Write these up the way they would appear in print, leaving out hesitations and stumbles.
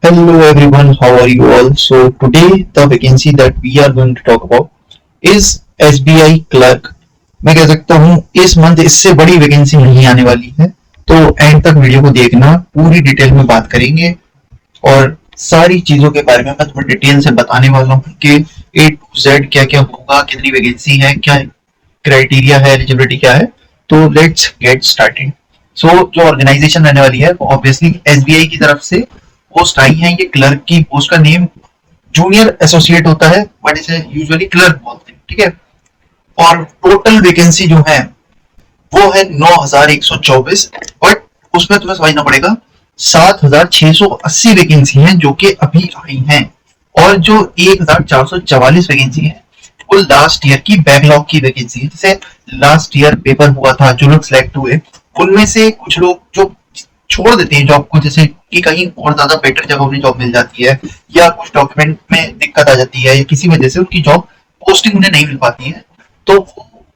Hello everyone, how are you all? So today the vacancy that we are going to talk about is SBI clerk. मैं कह सकता हूँ इस month इससे बड़ी वैकेंसी नहीं आने वाली है, तो एंड तक वीडियो को देखना, पूरी डिटेल में बात करेंगे और सारी चीजों के बारे में मैं तुम्हें डिटेल से बताने वाला हूँ कि ए टू जेड क्या क्या होगा, कितनी वैकेंसी है, क्या क्राइटेरिया है, एलिजिबिलिटी क्या है। तो लेट्स गेट स्टार्टेड। सो जो ऑर्गेनाइजेशन रहने वाली है वो ऑब्वियसली एसबीआई की तरफ से पोस्ट आई है। ये क्लर्क की पोस्ट का नेम जूनियर एसोसिएट होता है, बट इसे यूजुअली क्लर्क बोलते हैं, ठीक है। और टोटल वैकेंसी जो है वो है 9124, बट उसमें तुम्हें समझना पड़ेगा 7680 वैकेंसी है जो कि अभी आई हैं, और जो 1444 वैकेंसी है वो लास्ट ईयर की बैकलॉग की वैकेंसी है। जैसे लास्ट ईयर पेपर हुआ था, जो लोग सिलेक्ट हुए उनमें से कुछ लोग जो छोड़ देते हैं जॉब को, जैसे कि कहीं और ज्यादा बेटर जगह उन्हें जॉब मिल जाती है, या कुछ डॉक्यूमेंट में दिक्कत आ जाती है, या किसी वजह से उनकी जॉब पोस्टिंग उन्हें नहीं मिल पाती है, तो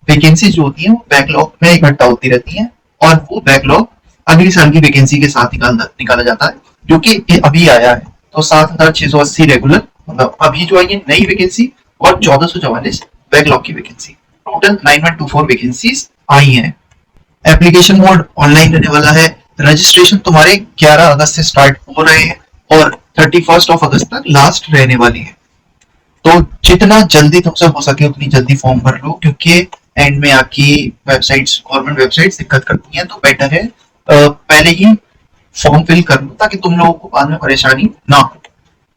वैकेंसी जो होती है वो बैकलॉग में इकट्ठा होती रहती है, और वो बैकलॉग अगली साल की वैकेंसी के साथ निकाला जाता है, जो कि अभी आया है। तो 7680 रेगुलर, मतलब अभी जो है ये नई वैकेंसी, और 1444 बैकलॉग की वैकेंसी, टोटल 9124 वैकेंसीज आई हैं। एप्लीकेशन मोड ऑनलाइन रहने वाला है। रजिस्ट्रेशन तुम्हारे 11 अगस्त से स्टार्ट हो रहे हैं और 31 अगस्त तक लास्ट रहने वाली है। तो जितना जल्दी तुमसे हो सके उतनी जल्दी फॉर्म भर लो, क्योंकि एंड में आके वेबसाइट्स, गवर्नमेंट वेबसाइट्स दिक्कत करती हैं, तो बेटर है पहले ही फॉर्म फिल कर लो ताकि तुम लोगों को बाद में परेशानी ना हो।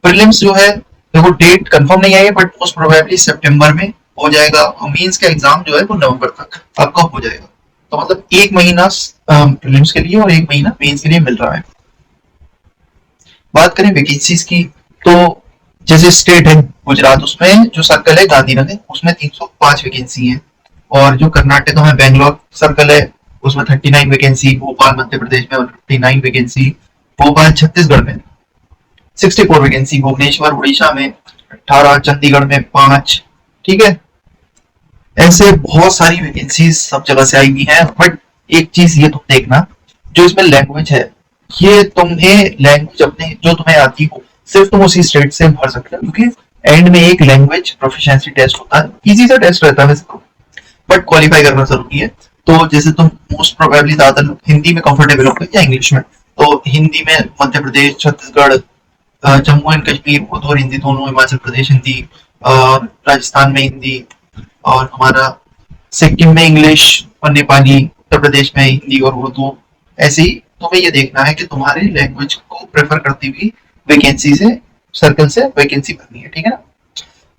प्रीलिम्स जो है, देखो डेट कंफर्म नहीं आई है, बट मोस्ट प्रोबेबली सितंबर में हो जाएगा, और मेंस का एग्जाम जो है वो नवंबर तक आपका हो जाएगा। तो मतलब एक महीना प्रीलिम्स के लिए और एक महीना मेंस के लिए मिल रहा है। बात करें वैकेंसीज की, तो जैसे स्टेट है गुजरात, उसमें जो सर्कल है गांधीनगर, उसमें 305 वैकेंसी है, और जो कर्नाटक में बेंगलोर सर्कल है उसमें 39 वैकेंसी, भोपाल मध्य प्रदेश में 59 वैकेंसी, भोपाल छत्तीसगढ़ में 64 वैकेंसी, भुवनेश्वर उड़ीसा में 18, चंडीगढ़ में 5, ठीक है। ऐसे बहुत सारी वैकेंसीज सब जगह से आई हुई हैं, बट एक चीज ये तुम देखना, जो इसमें लैंग्वेज है, ये तुम्हें लैंग्वेज अपने जो तुम्हें आती हो सिर्फ तुम उसी स्टेट से भर सकते हो, क्योंकि एंड में एक लैंग्वेज प्रोफिशिएंसी टेस्ट होता है, इजी सा टेस्ट रहता है वैसे तो, बट क्वालिफाई करना जरूरी है। तो जैसे तुम मोस्ट प्रोबेबली ज्यादा हिंदी में कंफर्टेबल हो या इंग्लिश में, तो हिंदी में मध्य प्रदेश, छत्तीसगढ़, जम्मू एंड कश्मीर उर्दू और हिंदी दोनों, हिमाचल प्रदेश हिंदी, राजस्थान में हिंदी, और हमारा सिक्किम में इंग्लिश और नेपाली, उत्तर प्रदेश में हिंदी और उर्दू। ऐसे ही तुम्हें ये देखना है कि तुम्हारी लैंग्वेज को प्रेफर करती हुई वैकेंसी से, सर्कल से वैकेंसी भरनी है, ठीक है ना।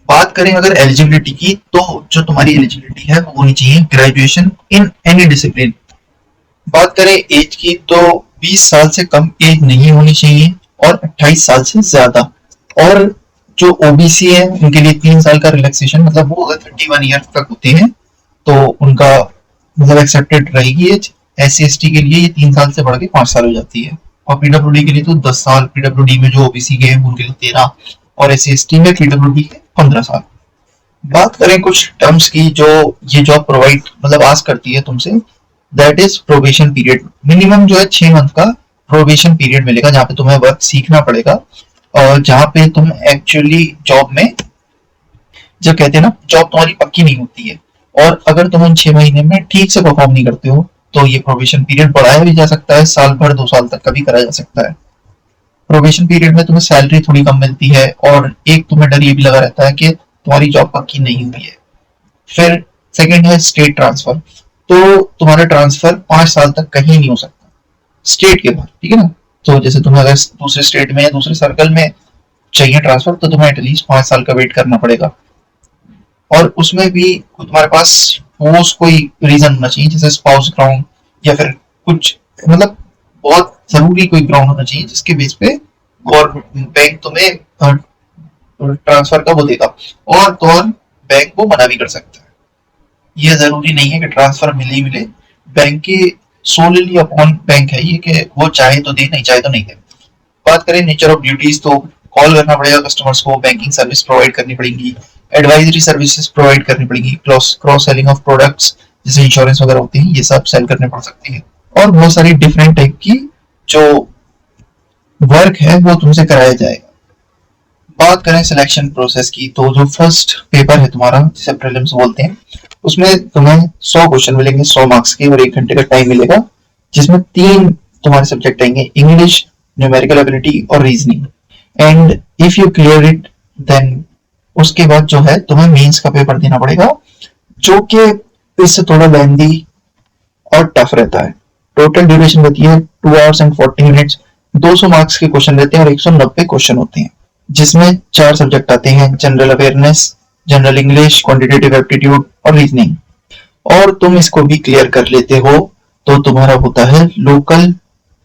बात करें अगर एलिजिबिलिटी की, तो जो तुम्हारी एलिजिबिलिटी है वो होनी चाहिए ग्रेजुएशन इन एनी डिसिप्लिन। बात करें एज की, तो 20 साल से कम एज नहीं होनी चाहिए और 28 साल से ज्यादा। और जो ओबीसी है उनके लिए 3 साल का रिलैक्सेशन, मतलब वो अगर 31 ईयर तक होते हैं तो उनका मतलब एक्सेप्टेड रहेगी एज। SC/ST के लिए ये 3 साल से बढ़ के 5 साल हो जाती है, और पीडब्ल्यूडी के लिए तो 10 साल, पीडब्ल्यूडी में जो ओबीसी के हैं उनके लिए 13, और SC/ST में पीडब्ल्यूडी के 15 साल। बात करें कुछ टर्म्स की जो ये जॉब प्रोवाइड मतलब आस्क करती है तुमसे, that is probation period. Minimum जो है 6 मंथ का प्रोबेशन पीरियड मिलेगा, जहाँ पे तुम्हें वर्क सीखना पड़ेगा, और जहाँ पे तुम एक्चुअली जॉब में, जब कहते हैं ना जॉब तुम्हारी पक्की नहीं होती है, और अगर तुम उन 6 महीने में ठीक से परफॉर्म नहीं करते हो तो ये प्रोबेशन पीरियड बढ़ाया भी जा सकता है, साल भर 2 साल तक का भी करा जा सकता है। प्रोबेशन पीरियड में तुम्हें सैलरी थोड़ी कम मिलती है, और एक तुम्हें डर ये भी लगा रहता है कि तुम्हारी जॉब पक्की नहीं हुई है। फिर सेकेंड है स्टेट ट्रांसफर, तो तुम्हारा ट्रांसफर 5 साल तक कहीं नहीं हो सकता स्टेट के बाहर, ठीक है ना। तो जैसे तुम्हें अगर दूसरे स्टेट में या दूसरे सर्कल में चाहिए ट्रांसफर, तो तुम्हें एटलीस्ट 5 साल का वेट करना पड़ेगा, और उसमें भी तुम्हारे पास ठोस कोई रीजन होना चाहिए, जैसे स्पाउस ग्राउंड, या फिर कुछ मतलब बहुत जरूरी कोई ग्राउंड होना चाहिए जिसके बेस पे गवर्नमेंट बैंक तुम्हें ट्रांसफर का वो देगा, और तो और बैंक वो मना भी कर सकता है। ये जरूरी नहीं है कि ट्रांसफर मिले ही मिले, बैंक के सोलली अपॉन बैंक है ये कि वो चाहे तो दे, नहीं चाहे तो नहीं दे। बात करें नेचर ऑफ ड्यूटीज, तो कॉल करना पड़ेगा कस्टमर्स को, बैंकिंग सर्विस प्रोवाइड करनी पड़ेगी, एडवाइजरी सर्विसेज प्रोवाइड करनी पड़ेगी, क्रॉस सेलिंग ऑफ प्रोडक्ट्स जैसे इंश्योरेंस वगैरह होती है, ये सब सेल करने पड़ सकती है, और बहुत सारी डिफरेंट टाइप की जो वर्क है वो तुमसे कराया जाएगा। बात करें सिलेक्शन प्रोसेस की, तो जो फर्स्ट पेपर है तुम्हारा, जिसे प्रीलिम्स बोलते हैं, उसमें तुम्हें 100 क्वेश्चन मिलेंगे 100 मार्क्स के, और 1 घंटे का टाइम मिलेगा, जिसमें 3 तुम्हारे सब्जेक्ट आएंगे, इंग्लिश, न्यूमेरिकल एबिलिटी और reasoning. And if you clear it, then उसके बाद जो है तुम्हें मेंस का पेपर देना पड़ेगा, जो कि इससे थोड़ा लेंदी और टफ रहता है। टोटल ड्यूरेशन रहती है 2 आवर्स एंड 40 मिनट्स। 200 मार्क्स के क्वेश्चन रहते हैं और 190 क्वेश्चन होते हैं, जिसमें 4 सब्जेक्ट आते हैं, general awareness, general English, quantitative aptitude और रीजनिंग। और तुम इसको भी क्लियर कर लेते हो तो तुम्हारा होता है लोकल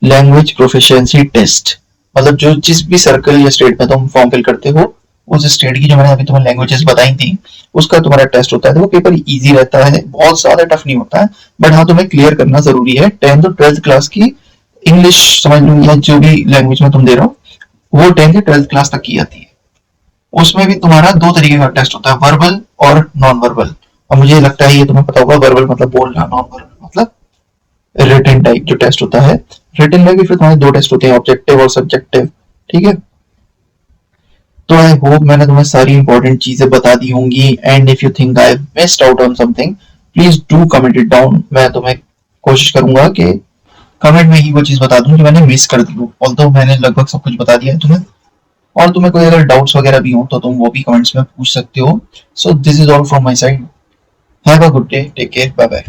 लैंग्वेज प्रोफिशिएंसी टेस्ट। मतलब जो जिस भी सर्कल या स्टेट में तुम फॉर्म फिल करते हो, उस स्टेट की जो मैंने अभी तुम्हें लैंग्वेजेस बताई थी, उसका तुम्हारा टेस्ट होता है। तो वो पेपर इजी रहता है, बहुत ज्यादा टफ नहीं होता है, बट हाँ तुम्हें क्लियर करना जरूरी है। 10th और 12th क्लास की इंग्लिश समझ लो या जो भी लैंग्वेज में तुम दे रहे हो, वो 10th या 12th क्लास तक की आती है। उसमें भी तुम्हारा 2 तरीके का टेस्ट होता है, वर्बल और नॉन वर्बल। और मुझे लगता है ये तुम्हें पता होगा, वर्बल मतलब बोलना, नॉन वर्बल मतलब रिटन टाइप जो टेस्ट होता है। रिटन में भी फिर तुम्हारे 2 टेस्ट होते हैं, ऑब्जेक्टिव और सब्जेक्टिव। ठीक है, तो आई होप मैंने तुम्हें सारी इंपॉर्टेंट चीजें बता दी होंगी। And if you think I missed out on something, please do comment it down. मैं तुम्हें कोशिश करूंगा कि कमेंट में ही वो चीज बता दूं जो मैंने मिस कर दी हो। ऑल्दो मैंने लगभग सब कुछ बता दिया है तुम्हें, और तुम्हें कोई अगर डाउट्स वगैरह भी हो तो तुम वो भी कमेंट्स में पूछ सकते हो। So this is all from my side. Have a good day, take care, bye bye.